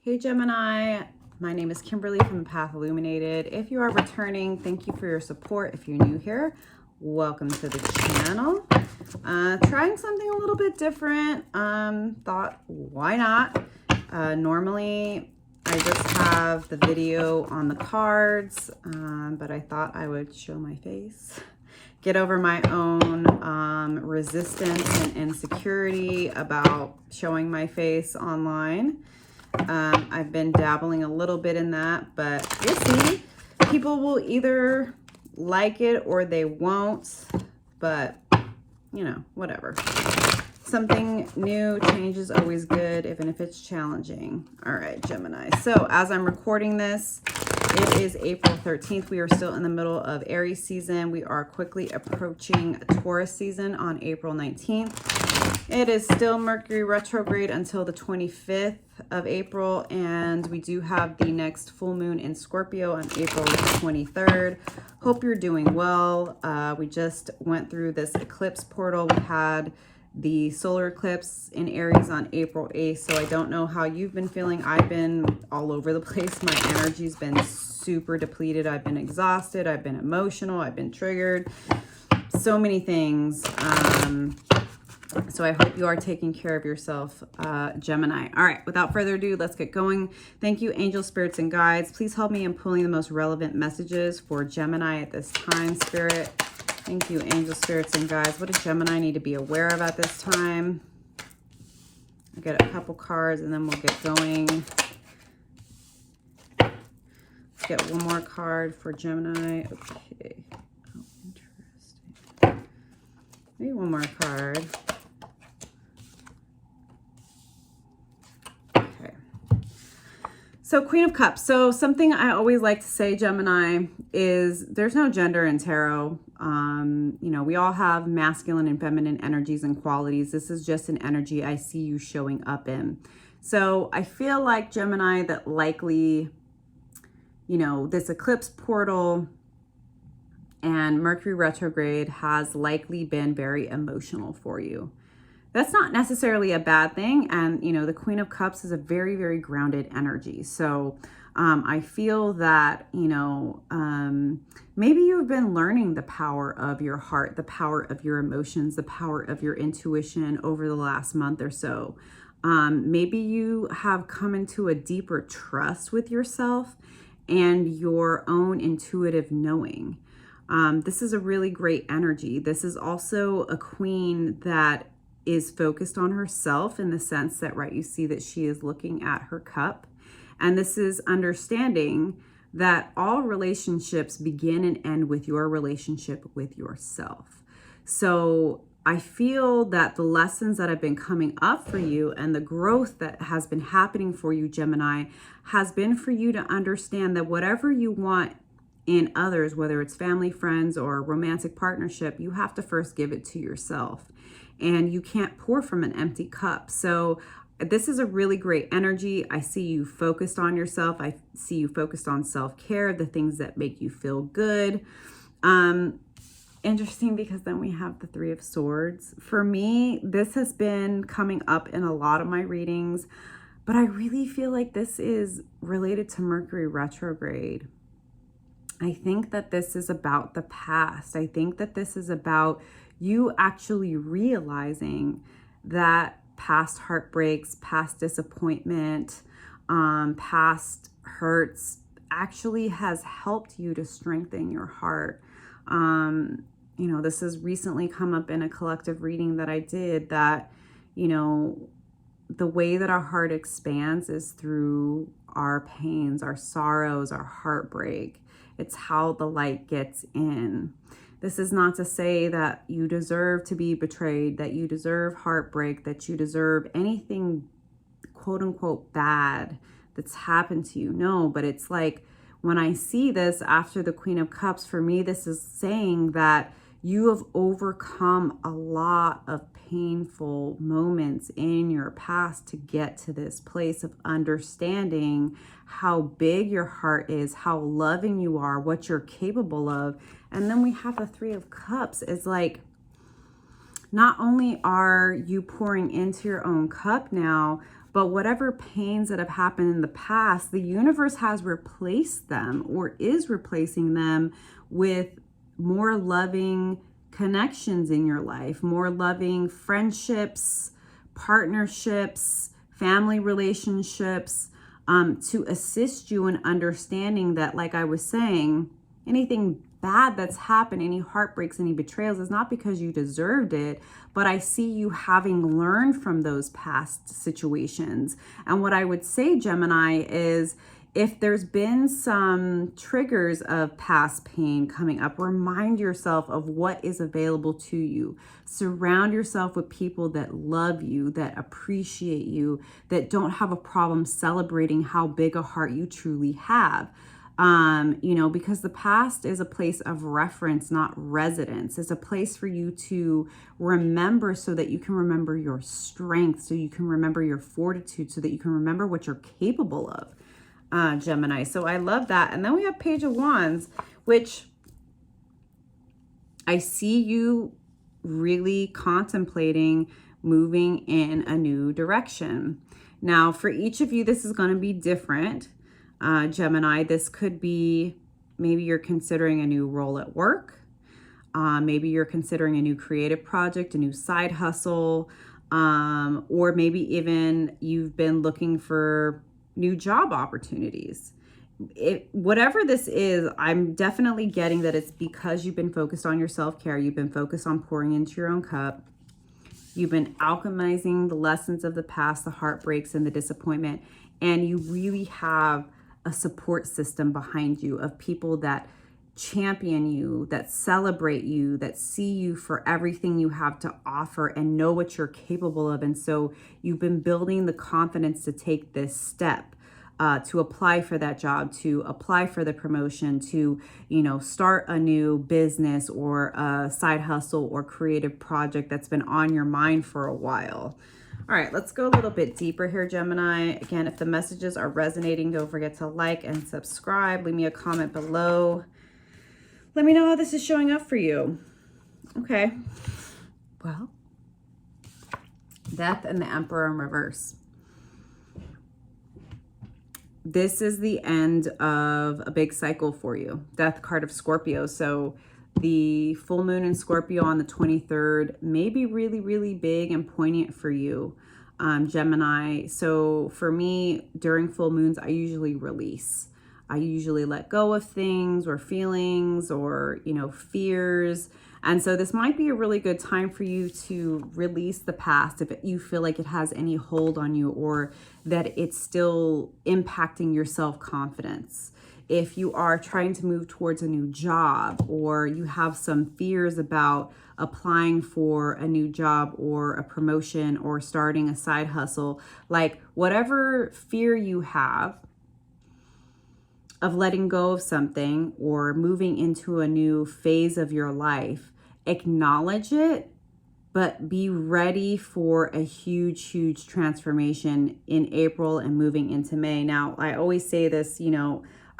Hey Gemini, my name is Kimberly from Path Illuminated. If you are returning, thank you for your support. If you're new here, welcome to the channel. Trying something a little bit different. Thought, why not? Normally, I just have the video on the cards, but I thought I would show my face. Get over my own resistance and insecurity about showing my face online. I've been dabbling a little bit in that, but you'll see. People will either like it or they won't, but you know, whatever. Something new, change is always good, even if it's challenging. All right, Gemini. So as I'm recording this, it is April 13th. We are still in the middle of Aries season. We are quickly approaching Taurus season on April 19th. It is still Mercury retrograde until the 25th of April, and we do have the next full moon in Scorpio on April 23rd. Hope you're doing well. We just went through this eclipse portal. We had the solar eclipse in Aries on April 8th, so I don't know how you've been feeling. I've been all over the place. My energy's been super depleted. I've been exhausted. I've been emotional. I've been triggered. So many things. So I hope you are taking care of yourself, Gemini. All right, without further ado, let's get going. Thank you, angel spirits and guides. Please help me in pulling the most relevant messages for Gemini at this time, Spirit. Thank you, angel spirits and guides. What does Gemini need to be aware of at this time? I'll get a couple cards and then we'll get going. Let's get one more card for Gemini. Okay. Oh, interesting. Maybe one more card. So Queen of Cups. So something I always like to say, Gemini, is there's no gender in tarot. You know, we all have masculine and feminine energies and qualities. This is just an energy I see you showing up in. So I feel like, Gemini, that likely, you know, this eclipse portal and Mercury retrograde has likely been very emotional for you. That's not necessarily a bad thing. And, you know, the Queen of Cups is a very, very grounded energy. So I feel that, you know, maybe you've been learning the power of your heart, the power of your emotions, the power of your intuition over the last month or so. Maybe you have come into a deeper trust with yourself and your own intuitive knowing. This is a really great energy. This is also a queen that is focused on herself in the sense that, right, you see that she is looking at her cup. And this is understanding that all relationships begin and end with your relationship with yourself. So I feel that the lessons that have been coming up for you and the growth that has been happening for you, Gemini, has been for you to understand that whatever you want in others, whether it's family, friends, or romantic partnership, you have to first give it to yourself. And you can't pour from an empty cup. So this is a really great energy. I see you focused on yourself. I see you focused on self-care, the things that make you feel good. Interesting, because then we have the Three of Swords. For me, this has been coming up in a lot of my readings, but I really feel like this is related to Mercury retrograde. I think that this is about the past. I think that this is about you actually realizing that past heartbreaks, past disappointment, past hurts actually has helped you to strengthen your heart. You know, this has recently come up in a collective reading that I did, that, you know, the way that our heart expands is through our pains, our sorrows, our heartbreak. It's how the light gets in. This is not to say that you deserve to be betrayed, that you deserve heartbreak, that you deserve anything quote unquote bad that's happened to you. No, but it's like, when I see this after the Queen of Cups, for me, this is saying that you have overcome a lot of painful moments in your past to get to this place of understanding how big your heart is, how loving you are, what you're capable of. And then we have the Three of Cups. It's like, not only are you pouring into your own cup now, But whatever pains that have happened in the past, the universe has replaced them or is replacing them with more loving connections in your life, more loving friendships, partnerships, family relationships, to assist you in understanding that, like I was saying, anything bad that's happened, any heartbreaks, any betrayals, is not because you deserved it, but I see you having learned from those past situations. And what I would say, Gemini, is if there's been some triggers of past pain coming up, remind yourself of what is available to you. Surround yourself with people that love you, that appreciate you, that don't have a problem celebrating how big a heart you truly have. Because the past is a place of reference, not residence. It's a place for you to remember so that you can remember your strength, so you can remember your fortitude, so that you can remember what you're capable of, Gemini. So I love that. And then we have Page of Wands, which I see you really contemplating moving in a new direction. Now, for each of you, this is going to be different. Gemini, this could be maybe you're considering a new role at work. Maybe you're considering a new creative project, a new side hustle, or maybe even you've been looking for new job opportunities. Whatever this is, I'm definitely getting that it's because you've been focused on your self-care. You've been focused on pouring into your own cup. You've been alchemizing the lessons of the past, the heartbreaks and the disappointment. And you really have a support system behind you of people that champion you, that celebrate you, that see you for everything you have to offer and know what you're capable of. And so you've been building the confidence to take this step, to apply for that job, to apply for the promotion, to, start a new business or a side hustle or creative project that's been on your mind for a while. All right, let's go a little bit deeper here, Gemini. Again, if the messages are resonating, don't forget to like and subscribe. Leave me a comment below. Let me know how this is showing up for you. Okay. Well, Death and the Emperor in reverse. This is the end of a big cycle for you. Death card of Scorpio. So the full moon in Scorpio on the 23rd may be really, really big and poignant for you, Gemini. So for me, during full moons, I usually release. I usually let go of things or feelings or, fears. And so this might be a really good time for you to release the past if you feel like it has any hold on you or that it's still impacting your self-confidence. If you are trying to move towards a new job or you have some fears about applying for a new job or a promotion or starting a side hustle, like whatever fear you have of letting go of something or moving into a new phase of your life, acknowledge it, but be ready for a huge, huge transformation in April and moving into May. Now, I always say this,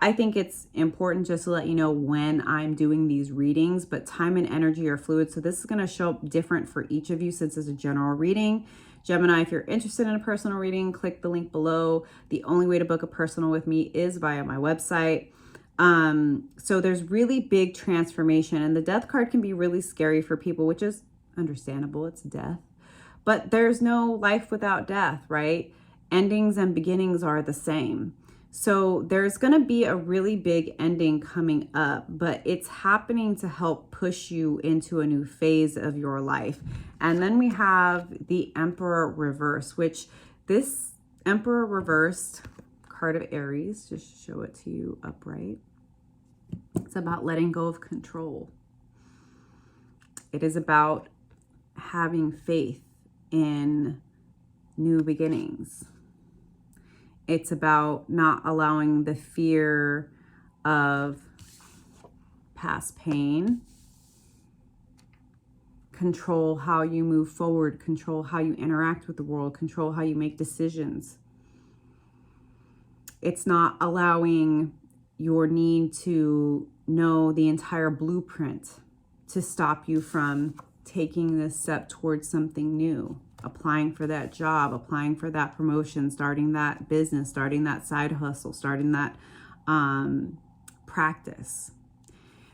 I think it's important just to let you know when I'm doing these readings, but time and energy are fluid. So this is going to show up different for each of you since it's a general reading. Gemini, if you're interested in a personal reading, click the link below. The only way to book a personal with me is via my website. So there's really big transformation, and the Death card can be really scary for people, which is understandable. It's death, but there's no life without death, right? Endings and beginnings are the same. So there's going to be a really big ending coming up, but it's happening to help push you into a new phase of your life. And then we have the Emperor reverse, which this Emperor reversed card of Aries, just show it to you upright. It's about letting go of control. It is about having faith in new beginnings. It's about not allowing the fear of past pain control how you move forward, control how you interact with the world, control how you make decisions. It's not allowing your need to know the entire blueprint to stop you from taking this step towards something new. applying for that job, applying for that promotion, starting that business, starting that side hustle, starting that practice.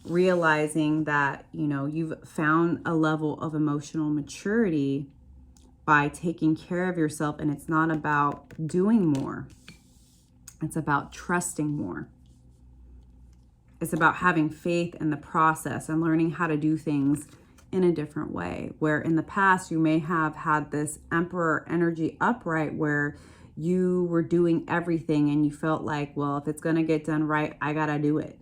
Realizing that, you know, you've found a level of emotional maturity by taking care of yourself, and it's not about doing more. It's about trusting more. It's about having faith in the process and learning how to do things in a different way. Where in the past you may have had this emperor energy upright where you were doing everything and you felt like, well, if it's going to get done right, I got to do it.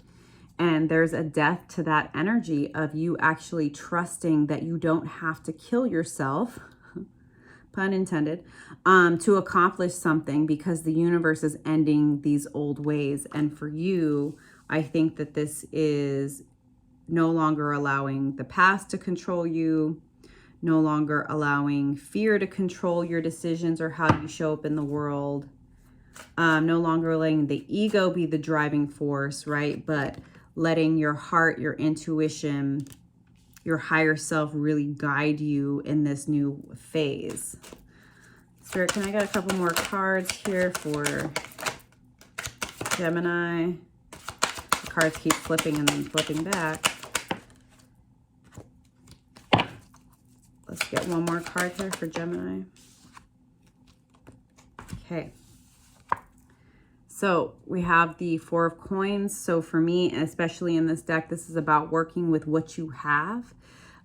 And there's a death to that energy of you actually trusting that you don't have to kill yourself, pun intended, to accomplish something, because the universe is ending these old ways. And for you, I think that this is no longer allowing the past to control you, no longer allowing fear to control your decisions or how you show up in the world, no longer letting the ego be the driving force, right? But letting your heart, your intuition, your higher self really guide you in this new phase. Spirit, can I get a couple more cards here for Gemini? The cards keep flipping and then flipping back. Let's get one more card here for Gemini. Okay. So we have the Four of Coins. So for me, especially in this deck, this is about working with what you have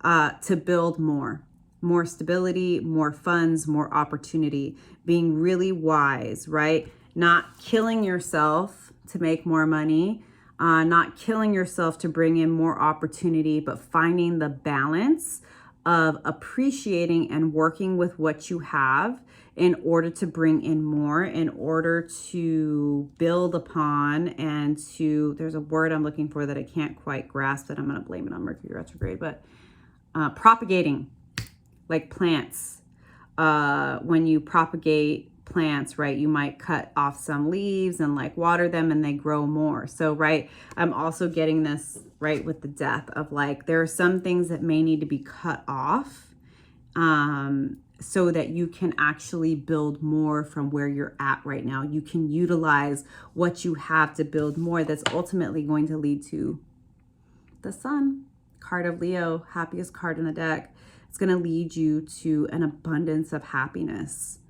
to build more stability, more funds, more opportunity, being really wise, right? Not killing yourself to make more money, not killing yourself to bring in more opportunity, but finding the balance of appreciating and working with what you have in order to bring in more, in order to build upon, and to, there's a word I'm looking for that I can't quite grasp that I'm going to blame it on Mercury retrograde, but propagating, like plants. When you propagate plants, right, you might cut off some leaves and like water them and they grow more. So, right, I'm also getting this, right, with the death of like, there are some things that may need to be cut off so that you can actually build more from where you're at right now. You can utilize what you have to build more. That's ultimately going to lead to the Sun, card of Leo, happiest card in the deck. It's going to lead you to an abundance of happiness.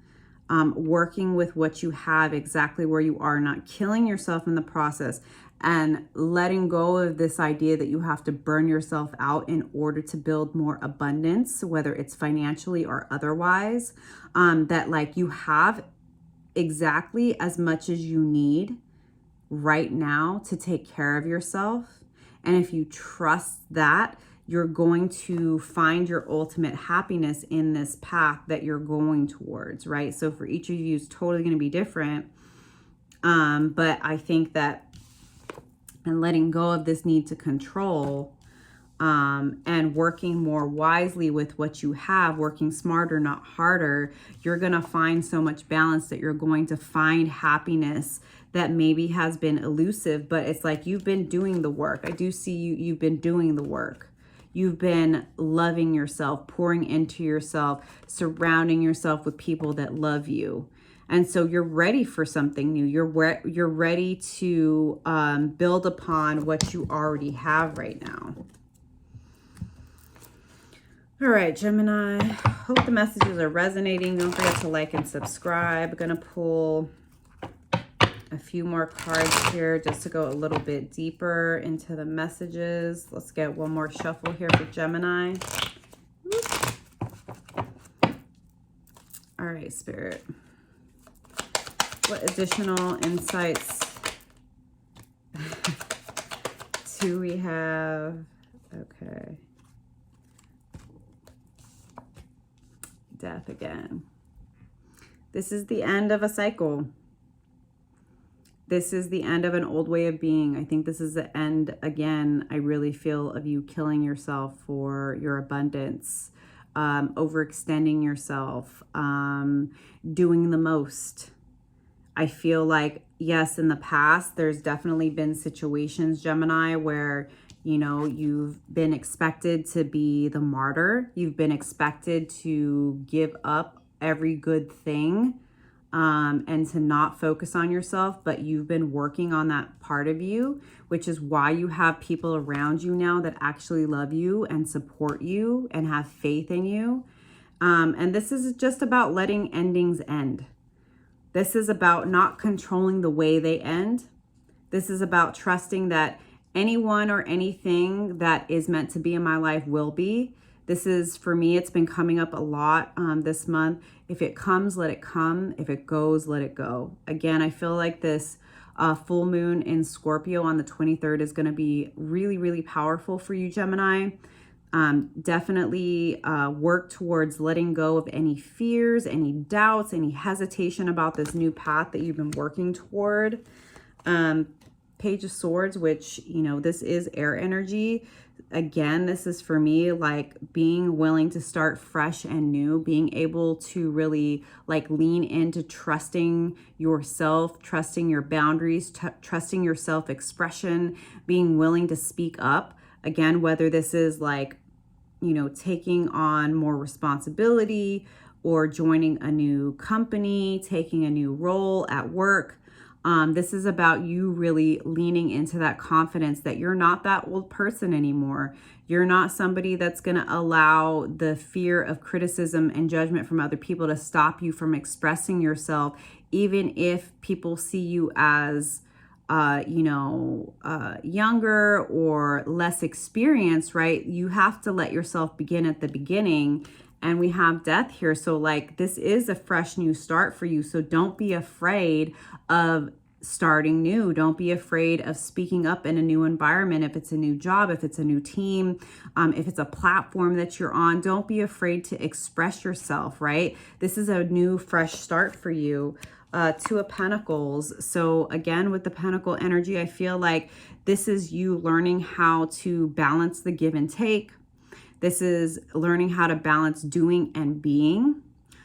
Working with what you have exactly where you are, not killing yourself in the process, and letting go of this idea that you have to burn yourself out in order to build more abundance, whether it's financially or otherwise, that like you have exactly as much as you need right now to take care of yourself. And if you trust that, you're going to find your ultimate happiness in this path that you're going towards, right? So for each of you, it's totally going to be different. But I think that, and letting go of this need to control, and working more wisely with what you have, working smarter, not harder, you're going to find so much balance that you're going to find happiness that maybe has been elusive, but it's like you've been doing the work. I do see you've been doing the work. You've been loving yourself, pouring into yourself, surrounding yourself with people that love you. And so you're ready for something new. You're ready to build upon what you already have right now. All right, Gemini, hope the messages are resonating. Don't forget to like and subscribe. I'm going to pull a few more cards here just to go a little bit deeper into the messages. Let's get one more shuffle here for Gemini. All right, Spirit. What additional insights do we have? Okay. Death again. This is the end of a cycle. This is the end of an old way of being. I think this is the end, again, I really feel, of you killing yourself for your abundance, overextending yourself, doing the most. I feel like, yes, in the past, there's definitely been situations, Gemini, where You know, you've been expected to be the martyr. You've been expected to give up every good thing, and to not focus on yourself, but you've been working on that part of you, which is why you have people around you now that actually love you and support you and have faith in you. And this is just about letting endings end. This is about not controlling the way they end. This is about trusting that anyone or anything that is meant to be in my life will be. This is, for me, it's been coming up a lot this month. If it comes, let it come. If it goes, let it go. Again, I feel like this full moon in Scorpio on the 23rd is going to be really, really powerful for you, Gemini. Definitely work towards letting go of any fears, any doubts, any hesitation about this new path that you've been working toward. Page of Swords, which, you know, this is air energy. Again, this is for me like being willing to start fresh and new, being able to really like lean into trusting yourself, trusting your boundaries, trusting your self-expression, being willing to speak up. Again, whether this is like, you know, taking on more responsibility or joining a new company, taking a new role at work. This is about you really leaning into that confidence that you're not that old person anymore. You're not somebody that's going to allow the fear of criticism and judgment from other people to stop you from expressing yourself, even if people see you as, younger or less experienced, right? You have to let yourself begin at the beginning. And we have death here. So like this is a fresh new start for you. So don't be afraid of starting new. Don't be afraid of speaking up in a new environment. If it's a new job, if it's a new team, if it's a platform that you're on, don't be afraid to express yourself, right? This is a new fresh start for you. Two of Pentacles. So again, with the Pentacle energy, I feel like this is you learning how to balance the give and take. This is learning how to balance doing and being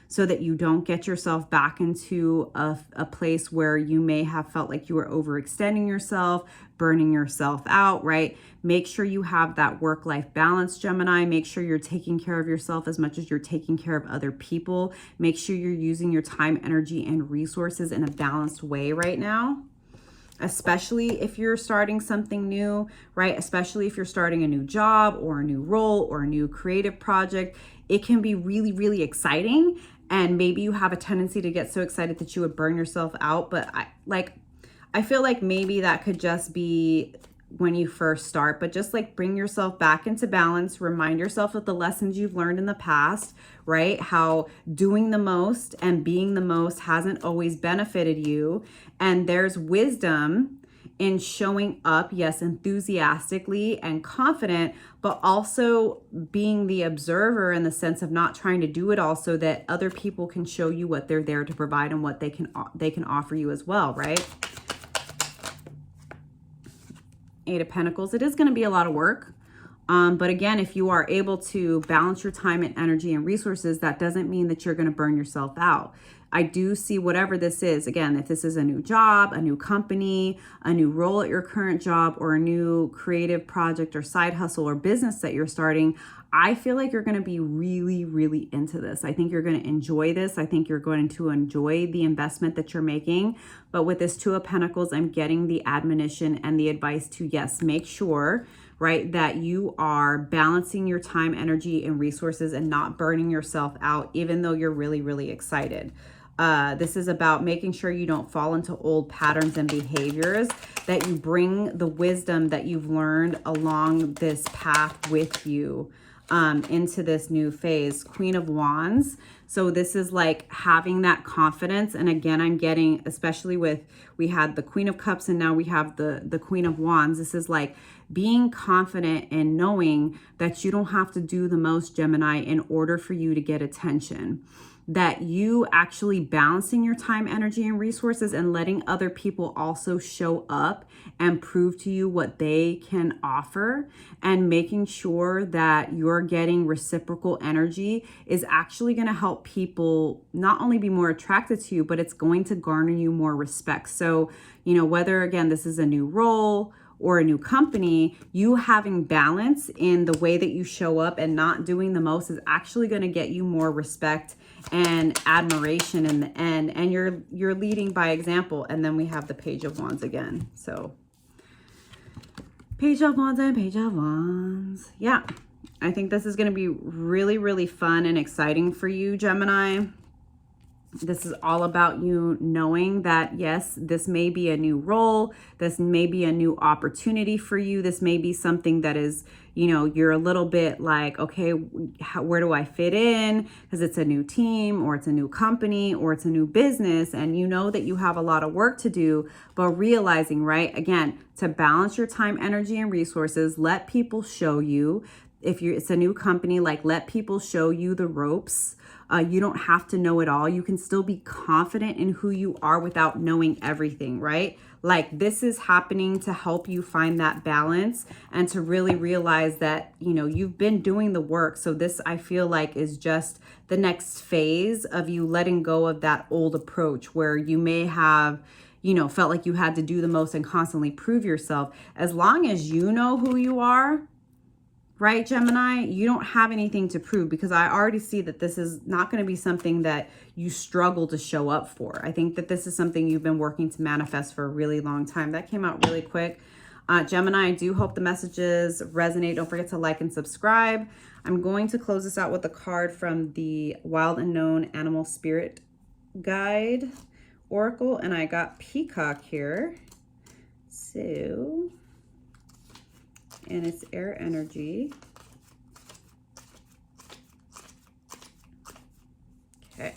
so that you don't get yourself back into a place where you may have felt like you were overextending yourself, burning yourself out, right? Make sure you have that work-life balance, Gemini. Make sure you're taking care of yourself as much as you're taking care of other people. Make sure you're using your time, energy, and resources in a balanced way right now. Especially if you're starting something new, right? Especially if you're starting a new job or a new role or a new creative project, it can be really, really exciting. And maybe you have a tendency to get so excited that you would burn yourself out. But I feel like maybe that could just be when you first start, but just like bring yourself back into balance. Remind yourself of the lessons you've learned in the past, right? How doing the most and being the most hasn't always benefited you. And there's wisdom in showing up, yes, enthusiastically and confident, but also being the observer in the sense of not trying to do it all so that other people can show you what they're there to provide and what they can offer you as well, right? Eight of Pentacles. It is going to be a lot of work. But again, if you are able to balance your time and energy and resources, that doesn't mean that you're going to burn yourself out. I do see whatever this is. Again, if this is a new job, a new company, a new role at your current job, or a new creative project or side hustle or business that you're starting, I feel like you're going to be really, really into this. I think you're going to enjoy this. I think you're going to enjoy the investment that you're making. But with this Two of Pentacles, I'm getting the admonition and the advice to, yes, make sure, right, that you are balancing your time, energy, and resources and not burning yourself out, even though you're really, really excited. This is about making sure you don't fall into old patterns and behaviors, that you bring the wisdom that you've learned along this path with you into this new phase. Queen of Wands. So this is like having that confidence. And again, I'm getting, especially with, we had the Queen of Cups and now we have the Queen of Wands. This is like being confident and knowing that you don't have to do the most, Gemini, in order for you to get attention. That you actually balancing your time, energy, and resources and letting other people also show up and prove to you what they can offer, and making sure that you're getting reciprocal energy is actually going to help people not only be more attracted to you, but it's going to garner you more respect. So, you know, whether, again, this is a new role or a new company, you having balance in the way that you show up and not doing the most is actually going to get you more respect and admiration in the end. And you're leading by example. And then we have the Page of Wands again. So Page of Wands and Page of Wands. Yeah, I think this is going to be really, really fun and exciting for you, Gemini. This is all about you knowing that, yes, this may be a new role. This may be a new opportunity for you. This may be something that is, you know, you're a little bit like, okay, where do I fit in? Because it's a new team, or it's a new company, or it's a new business. And you know that you have a lot of work to do, but realizing, right, again, to balance your time, energy, and resources, let people show you. If it's a new company, like, let people show you the ropes. You don't have to know it all. You can still be confident in who you are without knowing everything, right? Like, this is happening to help you find that balance and to really realize that, you know, you've been doing the work. So this, I feel like, is just the next phase of you letting go of that old approach where you may have, you know, felt like you had to do the most and constantly prove yourself. As long as you know who you are, right, Gemini, you don't have anything to prove, because I already see that this is not going to be something that you struggle to show up for. I think that this is something you've been working to manifest for a really long time. That came out really quick. Gemini, I do hope the messages resonate. Don't forget to like and subscribe. I'm going to close this out with a card from the Wild Unknown Animal Spirit Guide Oracle, and I got Peacock here. So... and it's air energy. Okay.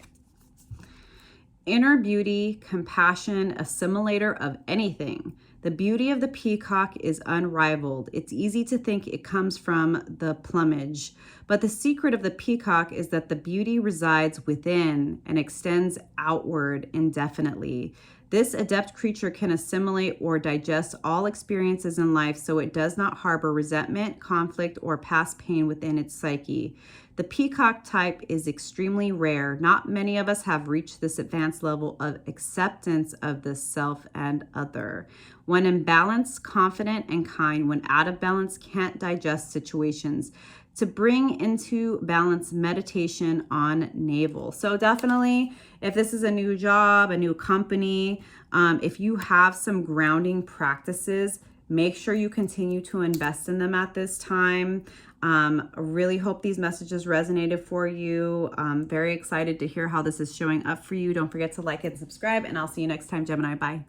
Inner beauty, compassion, assimilator of anything. The beauty of the peacock is unrivaled. It's easy to think it comes from the plumage, but the secret of the peacock is that the beauty resides within and extends outward indefinitely. This adept creature can assimilate or digest all experiences in life, so it does not harbor resentment, conflict, or past pain within its psyche. The peacock type is extremely rare. Not many of us have reached this advanced level of acceptance of the self and other. When in balance, confident, and kind. When out of balance, can't digest situations. To bring into balance, meditation on navel. So definitely, if this is a new job, a new company, if you have some grounding practices, make sure you continue to invest in them at this time. I really hope these messages resonated for you. I'm very excited to hear how this is showing up for you. Don't forget to like and subscribe, and I'll see you next time, Gemini. Bye.